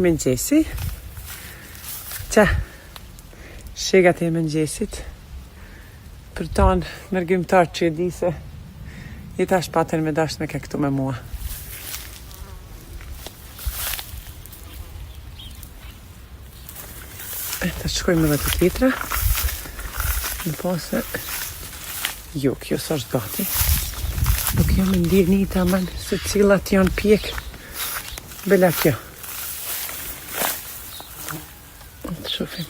Mëngjesi. Qa, shegat e mëngjesit. Për tonë nërgjimtar që e di se i tash patën me dash me ke këtu me mua. Ta shkojmë edhe të tjetra. Në pose jo, kjo s'është gati. Nuk jam ndjeni ta man se cilat janë pjek. Bela kjo. Të shofim.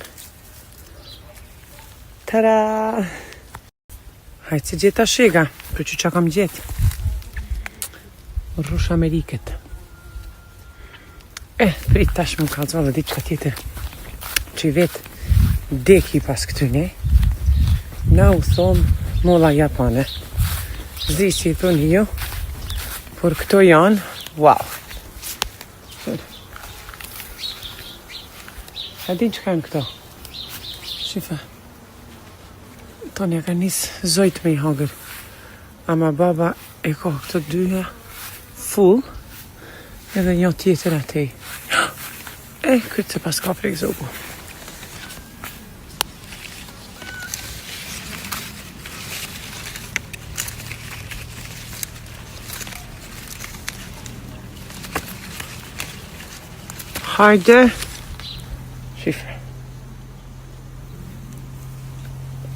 Tara! Hajtë se gjeta shega, për që kam gjetë. Rrush Ameriket. Prit tash më ka dzva dhe ditë ka tjetër. Që i vetë deki pas këtyne. Na u thomë molla japane. Zdi që i thoni jo. Por këto janë, wow. A din që kanë këto? Shifa. Tonja ka nisë zojt me i hagër. Ama baba e ka këto dyja full. Edhe një tjetër atej. Këtë se pas ka prek zogu. Hajde. Shifre.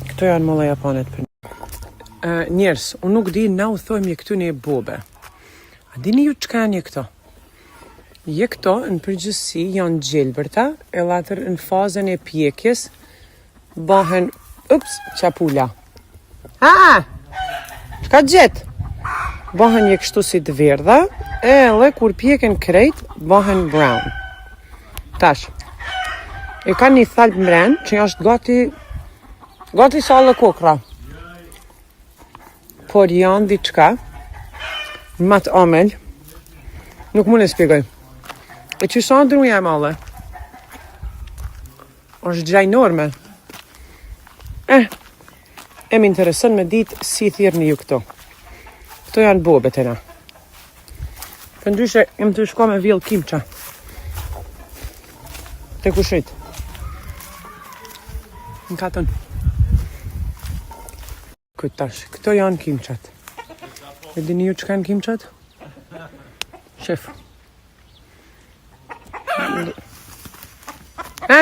Këto janë molla japanet për njerës, unë nuk di na u thojmë këtu një bobe. A dini ju çka janë këto? Je këto në përgjithësi janë gjelbërta, e latër në fazën e pjekjes bahen, qapula. Çka gjet? Bahen një kështu si të verdha, edhe kur pjeken krejt, bahen brown. Tash, e ka një thalp mren, që është gati sa dhe kokra. Por janë diçka, mat amel, nuk mund e spjegoj. E që sa ndruja e male? është gjajnorme. E më interesën me ditë si thirrni ju këto. Këto janë bobet e na. Për ndryshe, jem të shko me vjell kimqa. Te kushit. Në katën. Këtash, këto janë kimqat. E dini ju që kanë kimqat? Shef.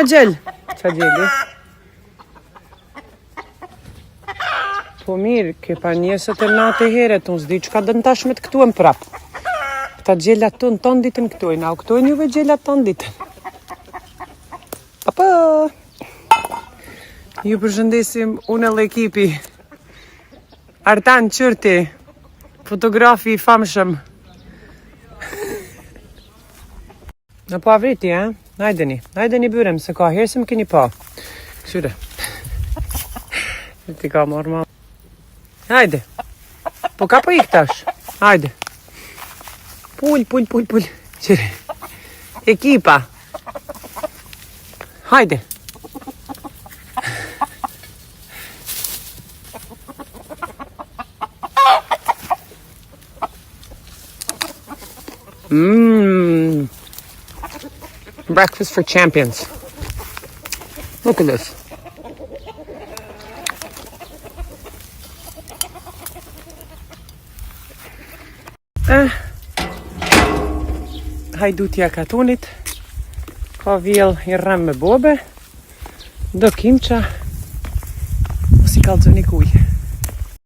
Gjel! Qa gjeli? Po mirë, ke pa njësët e natë e heret, unë s'di që ka dënë tash me të këtu e më prapë. Këta gjelat të në tonë ditën këtu e na, u këtu e njëve gjelat tonë ditën. Papa! Ju përshëndesim unë e ekipi. Artan Qërti, fotografi i famshëm. Në po avriti, Najdeni byrem, se ka herë se më keni pa. Këshyre. Ti ka normal. Hajde. Po ka po ik tash. Hajde. Pull. Qire. Ekipa. Hajde. Breakfast for champions. Look at this. Hajdutja katunit. Ka vjell i rram me bobe. Do kimqa. O si kalzoni kuj.